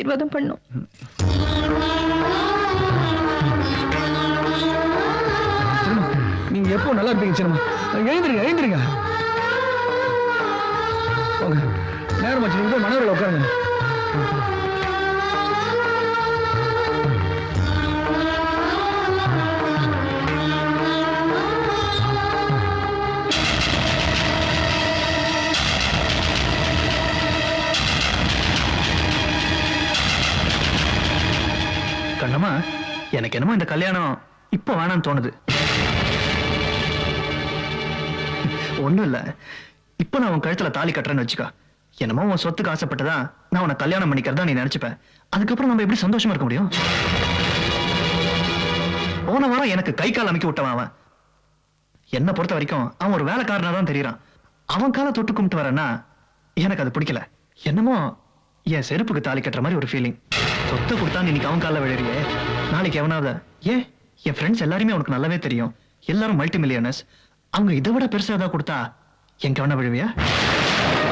ஆசீர்வாதம் பண்ணும். நீங்க எப்போ நல்லா இருப்பீங்க சின்னம்மா. எழுந்திருங்க எழுந்திருங்க. நேரமாச்சு, நீங்க மனவரில் உட்காருங்க. கண்ணம்மா, எனக்கு என்னமோ இந்த கல்யாணம் இப்ப வேணாம்னு தோணுது. ஒண்ணும் இல்ல, இப்ப நான் உன் கழுத்துல தாலி கட்டுறேன்னு வச்சுக்கோ, என்னமோ உன் சொத்துக்கு ஆசைப்பட்டதா நான் உன்னை கல்யாணம் பண்ணிக்கிறதா நீ நினைச்சுப்ப. அதுக்கப்புறம் நம்ம எப்படி சந்தோஷமா இருக்க முடியும்? போன வாரம் எனக்கு கை கால் அமைக்க விட்டவன் அவன். என்ன பொறுத்த வரைக்கும் அவன் ஒரு வேலைக்காரனா தான் தெரியறான். அவன் காலை தொட்டு கும்பிட்டு வரேன்னா எனக்கு அது பிடிக்கல. என்னமோ என் செருப்புக்கு தாலி கட்டுற மாதிரி ஒரு ஃபீலிங். சொத்தை கொடுத்தா நீ அவன் கால விழுறியே, நாளைக்கு எவனாவது ஏன் என் ஃப்ரெண்ட்ஸ் எல்லாருமே உனக்கு நல்லாவே தெரியும், எல்லாரும் மல்டி மில்லியனர்ஸ், அவங்க இதை விட பெருசா ஏதாவது கொடுத்தா எங்க வேணா விழுவியா?